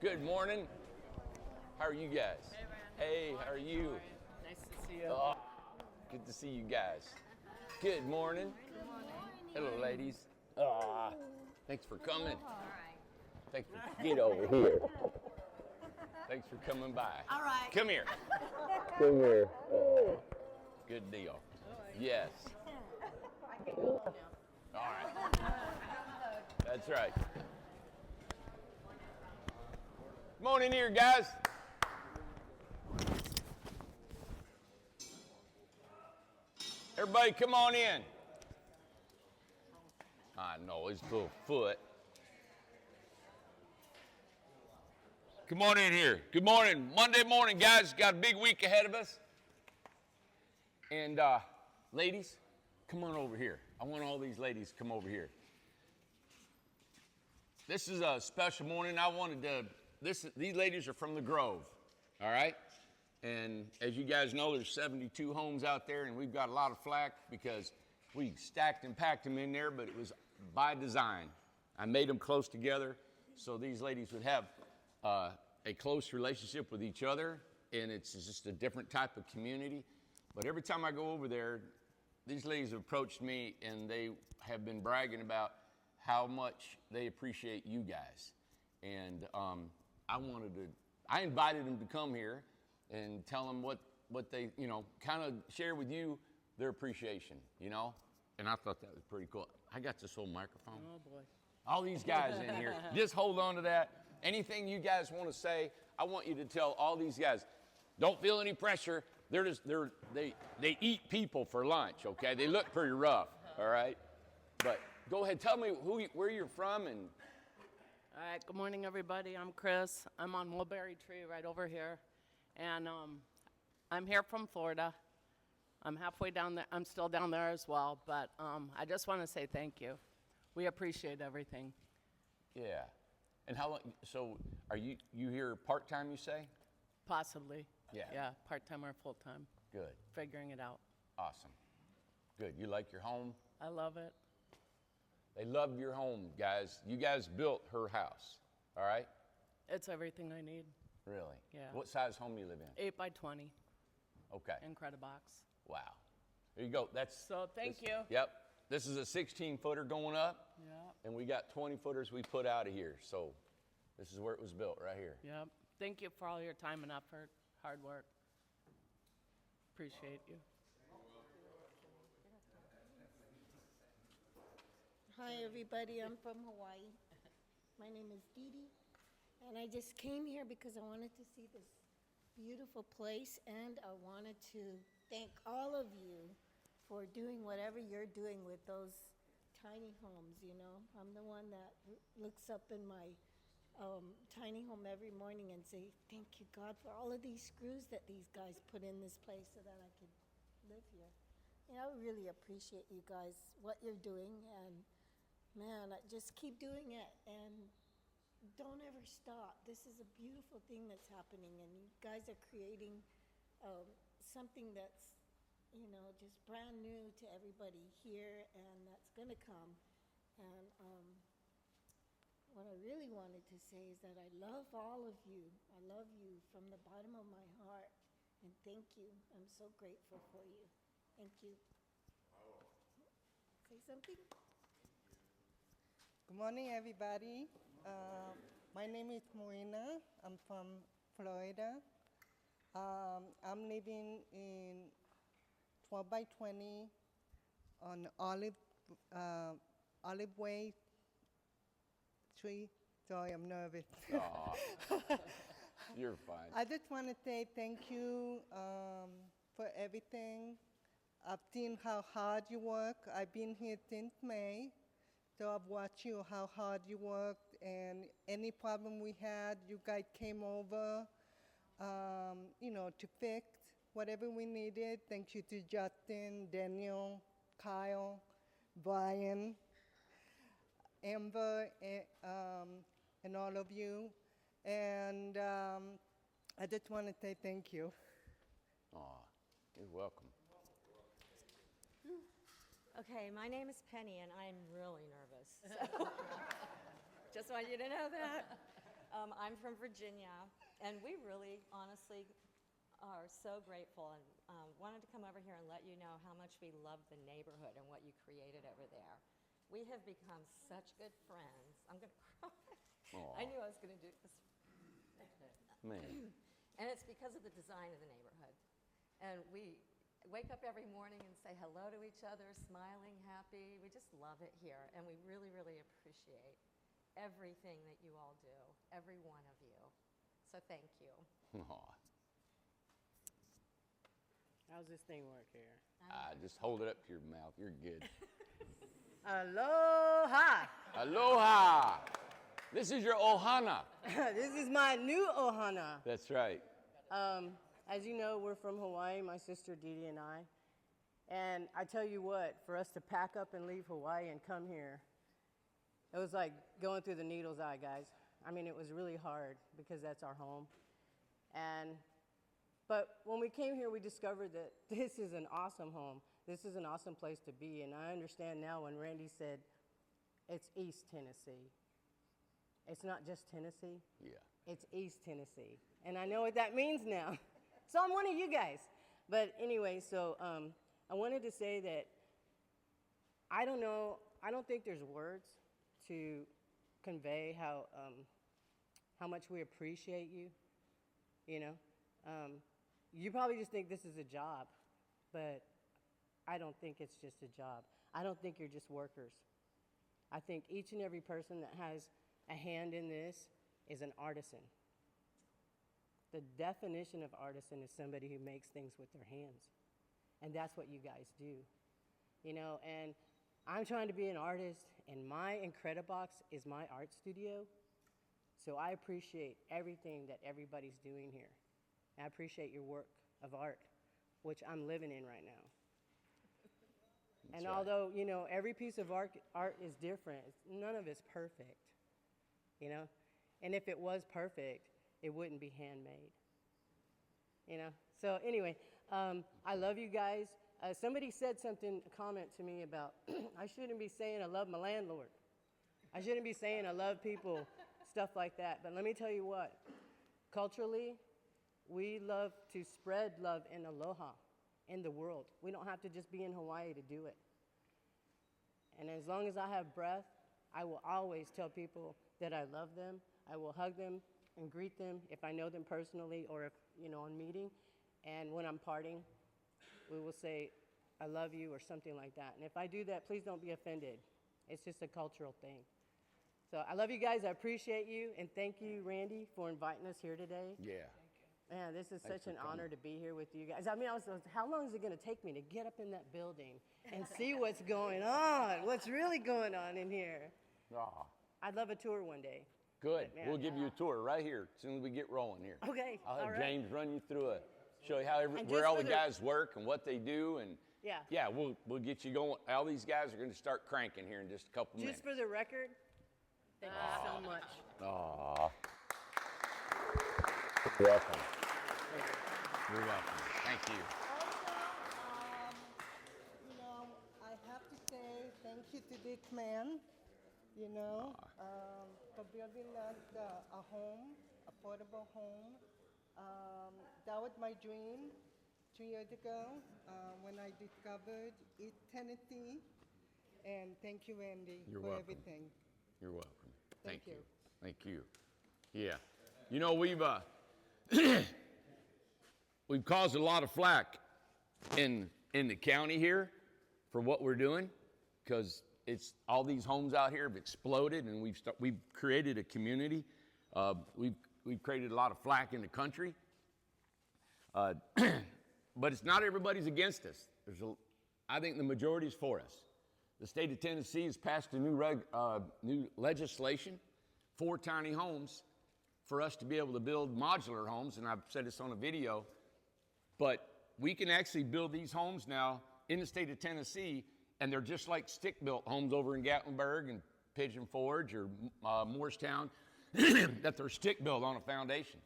Good morning. How are you guys? Hey, Randy. Hey, how are you? Nice to see you. Oh, good to see you guys. Good morning. Hello, ladies. Thanks for coming. Thanks for get over here. Thanks for coming by. All right. Come here. Come here. Oh, good deal. Yes. All right. That's right. Come on in here, guys. Everybody, come on in. I know, his little foot. Come on in here. Good morning. Monday morning, guys. Got a big week ahead of us. And ladies, come on over here. I want all these ladies to come over here. This is a special morning. I wanted to, these ladies are from the Grove, all right? And as you guys know, there's 72 homes out there, and we've got a lot of flack because we stacked and packed them in there, but it was by design. I made them close together so these ladies would have a close relationship with each other, and it's just a different type of community. But every time I go over there, these ladies have approached me, and they have been bragging about how much they appreciate you guys. And I invited them to come here and tell them what they, kind of share with you their appreciation, And I thought that was pretty cool. I got this whole microphone. Oh, boy. All these guys in here, just hold on to that. Anything you guys want to say, I want you to tell all these guys. Don't feel any pressure. They eat people for lunch, okay? They look pretty rough, all right? But go ahead, tell me where you're from and. All right, good morning, everybody. I'm Chris. I'm on Mulberry Tree right over here. And I'm here from Florida. I'm halfway down there. I'm still down there as well. But I just want to say thank you. We appreciate everything. Yeah. And how long, so are you here part-time, you say? Possibly. Yeah. Yeah, part-time or full-time. Good. Figuring it out. Awesome. Good. You like your home? I love it. They love your home, guys. You guys built her house, all right? It's everything I need. Really? Yeah. What size home do you live in? 8 by 20 Okay. in Credibox. Wow. There you go. So thank you. Yep. This is a 16-footer going up. Yep. And we got 20-footers we put out of here. So this is where it was built, right here. Yep. Thank you for all your time and effort, hard work. Appreciate you. Hi, everybody. I'm from Hawaii. My name is Dee Dee, and I just came here because I wanted to see this beautiful place, and I wanted to thank all of you for doing whatever you're doing with those tiny homes, I'm the one that looks up in my tiny home every morning and say, thank you, God, for all of these screws that these guys put in this place so that I could live here. I really appreciate you guys, what you're doing, and man, just keep doing it and don't ever stop. This is a beautiful thing that's happening, and you guys are creating something that's, just brand new to everybody here, and that's going to come. And what I really wanted to say is that I love all of you. I love you from the bottom of my heart, and thank you. I'm so grateful for you. Thank you. Say something? Good morning, everybody. My name is Moina. I'm from Florida. I'm living in 12 by 20 on Olive Way Tree. Sorry, I'm nervous. You're fine. I just want to say thank you for everything. I've seen how hard you work. I've been here since May. So I've watched you, how hard you worked, and any problem we had, you guys came over, to fix whatever we needed. Thank you to Justin, Daniel, Kyle, Brian, Amber, and all of you. And I just want to say thank you. Aw, you're welcome. Okay, my name is Penny, and I'm really nervous. So just want you to know that. I'm from Virginia, and we really, honestly, are so grateful and wanted to come over here and let you know how much we love the neighborhood and what you created over there. We have become such good friends. I'm going to cry. I knew I was going to do this. Man. And it's because of the design of the neighborhood. And we wake up every morning and say hello to each other, smiling, happy. We just love it here, and we really, really appreciate everything that you all do, every one of you. So thank you. Aw. How's this thing work here? Just hold it up to your mouth. You're good. Aloha! Aloha! This is your ohana. This is my new ohana. That's right. As you know, we're from Hawaii, my sister Dee Dee and I. And I tell you what, for us to pack up and leave Hawaii and come here, it was like going through the needle's eye, guys. I mean, it was really hard because that's our home. But when we came here, we discovered that this is an awesome home. This is an awesome place to be. And I understand now when Randy said it's East Tennessee. It's not just Tennessee. Yeah. It's East Tennessee. And I know what that means now. So I'm one of you guys. But anyway, so I wanted to say that I don't think there's words to convey how much we appreciate you, you know. You probably just think this is a job, but I don't think it's just a job. I don't think you're just workers. I think each and every person that has a hand in this is an artisan. The definition of artisan is somebody who makes things with their hands. And that's what you guys do. You know, and I'm trying to be an artist, and my Incredibox is my art studio. So I appreciate everything that everybody's doing here. I appreciate your work of art, which I'm living in right now. And right. although, you know, every piece of art is different, none of it's perfect, you know? And if it was perfect, it wouldn't be handmade, you know? So anyway, I love you guys. Somebody said something, a comment to me about, I shouldn't be saying I love my landlord. I shouldn't be saying I love people, stuff like that. But let me tell you what, culturally, we love to spread love and aloha in the world. We don't have to just be in Hawaii to do it. And as long as I have breath, I will always tell people that I love them. I will hug them and greet them if I know them personally or if, you know, on meeting. And when I'm parting, we will say, I love you or something like that. And if I do that, please don't be offended. It's just a cultural thing. So I love you guys. I appreciate you. And thank you, Randy, for inviting us here today. Yeah. Man, this is Thanks such an for coming. honor to be here with you guys. I mean, how long is it going to take me to get up in that building and see what's going on? What's really going on in here? Aw. I'd love a tour one day. Good. Man, We'll give you a tour right here as soon as we get rolling here. Okay, I'll have all right. James run you through show you how And where just all for the the- guys work and what they do, and Yeah. we'll get you going. All these guys are going to start cranking here in just a couple minutes. Just for the record, thank you so much. Aw. You're welcome. You're welcome. Thank you. Also, you know, I have to say thank you to Dick Man, you know, for building us a home, a portable home. That was my dream 2 years ago when I discovered East Tennessee. And thank you, Randy, You're for welcome. everything. You're welcome. Thank you. Thank you. Yeah. You know, we've we've caused a lot of flack in the county here for what we're doing, because it's all these homes out here have exploded, and we've created a community. We've created a lot of flack in the country. But it's not everybody's against us. I think the majority is for us. The state of Tennessee has passed a new legislation for tiny homes for us to be able to build modular homes, and I've said this on a video, but we can actually build these homes now in the state of Tennessee, and they're just like stick-built homes over in Gatlinburg and Pigeon Forge or Morristown, that they're stick-built on a foundation.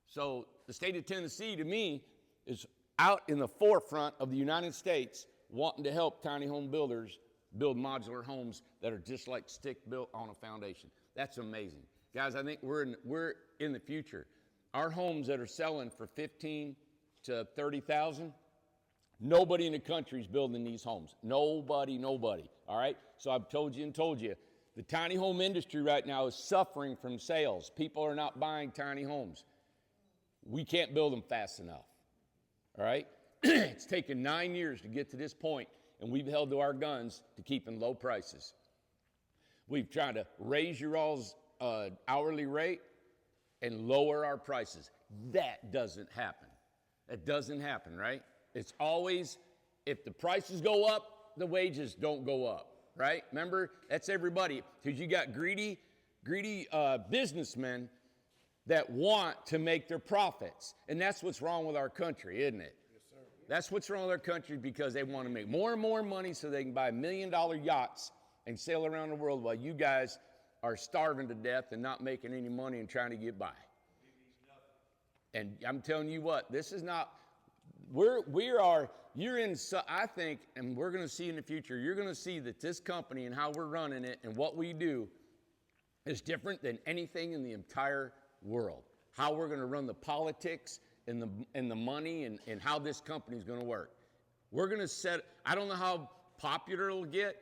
So the state of Tennessee, to me, is out in the forefront of the United States wanting to help tiny home builders build modular homes that are just like stick-built on a foundation. That's amazing. Guys, I think we're in the future. Our homes that are selling for 15 to 30,000, nobody in the country is building these homes. Nobody. All right? So I've told you, the tiny home industry right now is suffering from sales. People are not buying tiny homes. We can't build them fast enough. All right? It's taken 9 years to get to this point, and we've held to our guns to keeping low prices. We've tried to raise your all's hourly rate and lower our prices. That doesn't happen. That doesn't happen, right? It's always, if the prices go up, the wages don't go up, right? Remember, that's everybody. Because you got greedy businessmen that want to make their profits. And that's what's wrong with our country, isn't it? Yes, sir. That's what's wrong with our country, because they want to make more and more money so they can buy $1 million yachts and sail around the world while you guys are starving to death and not making any money and trying to get by. And I'm telling you what, this is not, you're in, I think, and we're going to see in the future, you're going to see that this company and how we're running it and what we do is different than anything in the entire world. How we're going to run the politics and the money and how this company is going to work. We're going to set, I don't know how popular it'll get,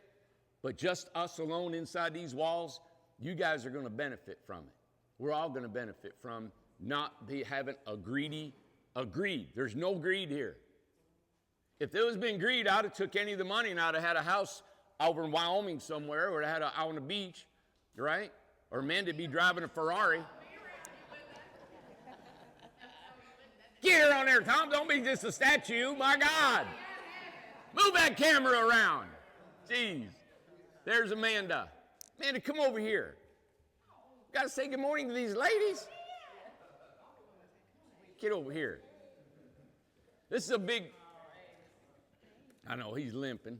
but just us alone inside these walls, you guys are going to benefit from it. We're all going to benefit from not having a greed. There's no greed here. If there was been greed, I'd have took any of the money and I'd have had a house over in Wyoming somewhere, or I had out on the beach, right? Or Amanda'd be driving a Ferrari. Get her on there, Tom. Don't be just a statue. My God. Move that camera around. Jeez. There's Amanda. Amanda, come over here. Got to say good morning to these ladies. Get over here. This is a big, I know, he's limping.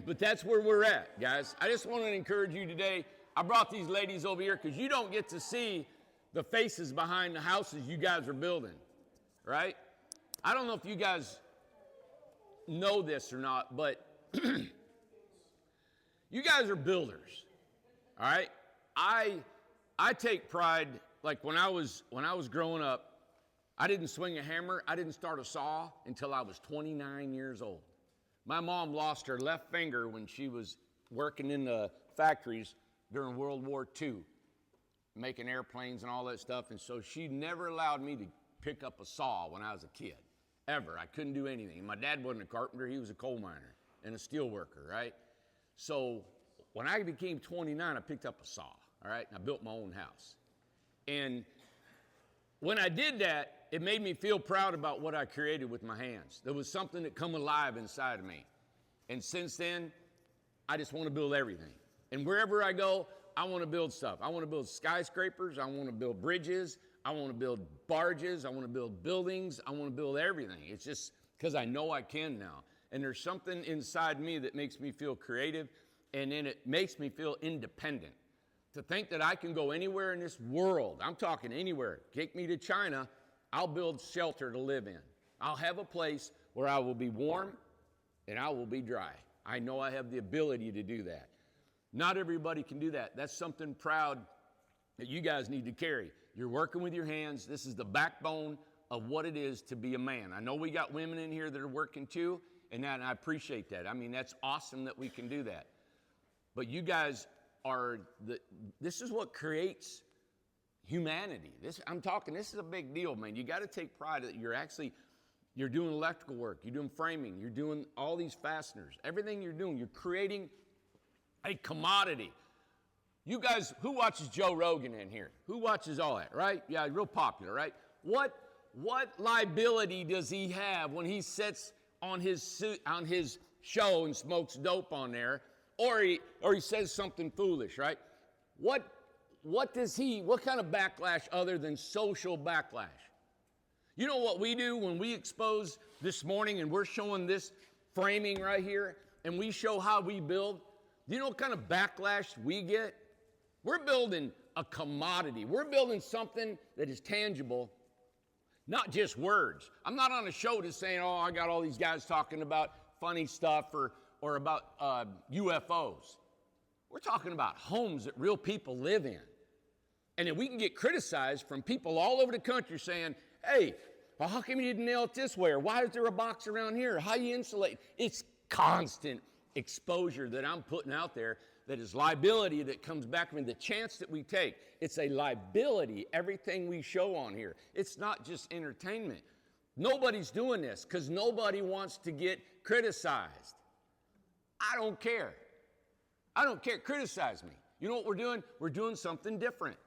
But that's where we're at, guys. I just want to encourage you today. I brought these ladies over here because you don't get to see the faces behind the houses you guys are building, right? I don't know if you guys know this or not, but you guys are builders, all right? I take pride, like when I was growing up, I didn't swing a hammer, I didn't start a saw until I was 29 years old. My mom lost her left finger when she was working in the factories during World War II, making airplanes and all that stuff, and so she never allowed me to pick up a saw when I was a kid, ever. I couldn't do anything. My dad wasn't a carpenter, he was a coal miner and a steel worker, right? So when I became 29, I picked up a saw, all right? And I built my own house. And when I did that, it made me feel proud about what I created with my hands. There was something that come alive inside of me. And since then, I just want to build everything. And wherever I go, I want to build stuff. I want to build skyscrapers. I want to build bridges. I want to build barges. I want to build buildings. I want to build everything. It's just because I know I can now. And there's something inside me that makes me feel creative, and then it makes me feel independent. To think that I can go anywhere in this world, I'm talking anywhere, take me to China, I'll build shelter to live in. I'll have a place where I will be warm and I will be dry. I know I have the ability to do that. Not everybody can do that. That's something proud that you guys need to carry. You're working with your hands. This is the backbone of what it is to be a man. I know we got women in here that are working too, and I appreciate that. I mean, that's awesome that we can do that. But you guys this is what creates humanity. This is a big deal, man. You got to take pride that you're doing electrical work, you're doing framing, you're doing all these fasteners. Everything you're doing, you're creating a commodity. You guys, who watches Joe Rogan in here? Who watches all that, right? Yeah, real popular, right? What liability does he have when he sits on his show and smokes dope on there, or he says something foolish, right? What kind of backlash other than social backlash? You know what we do when we expose this morning and we're showing this framing right here and we show how we build? Do you know what kind of backlash we get? We're building a commodity. We're building something that is tangible, not just words. I'm not on a show just saying, oh, I got all these guys talking about funny stuff or about UFOs. We're talking about homes that real people live in. And then we can get criticized from people all over the country saying, hey, well, how come you didn't nail it this way? Or why is there a box around here? How you insulate? It's constant exposure that I'm putting out there that is liability that comes back from the chance that we take. It's a liability, everything we show on here. It's not just entertainment. Nobody's doing this because nobody wants to get criticized. I don't care. I don't care. Criticize me. You know what we're doing? We're doing something different.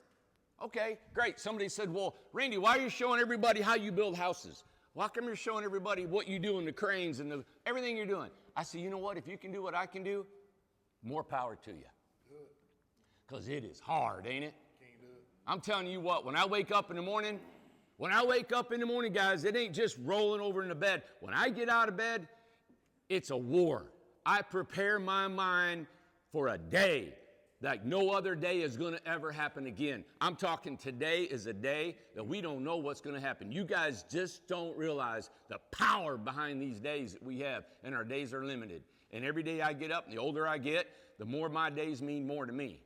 Okay, great. Somebody said, well, Randy, why are you showing everybody how you build houses? Why come you're showing everybody what you do and the cranes and everything you're doing? I said, you know what? If you can do what I can do, more power to you. Because it is hard, ain't it? I'm telling you what, when I wake up in the morning, guys, it ain't just rolling over in the bed. When I get out of bed, it's a war. I prepare my mind for a day like no other day is going to ever happen again. I'm talking today is a day that we don't know what's going to happen. You guys just don't realize the power behind these days that we have, and our days are limited. And every day I get up, and the older I get, the more my days mean more to me,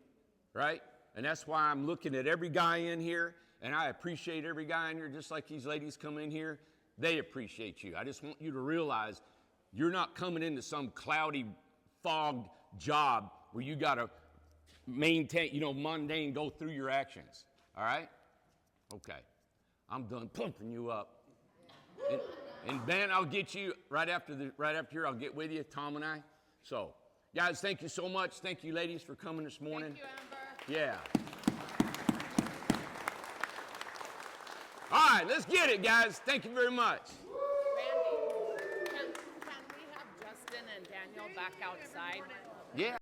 right? And that's why I'm looking at every guy in here, and I appreciate every guy in here, just like these ladies come in here. They appreciate you. I just want you to realize you're not coming into some cloudy, fogged job where you got to maintain, mundane, go through your actions. All right? Okay. I'm done pumping you up. And Ben, I'll get you right after here. I'll get with you, Tom and I. So, guys, thank you so much. Thank you, ladies, for coming this morning. Thank you, Amber. Yeah. All right, let's get it, guys. Thank you very much. Randy, can we have Justin and Daniel back outside? Yeah.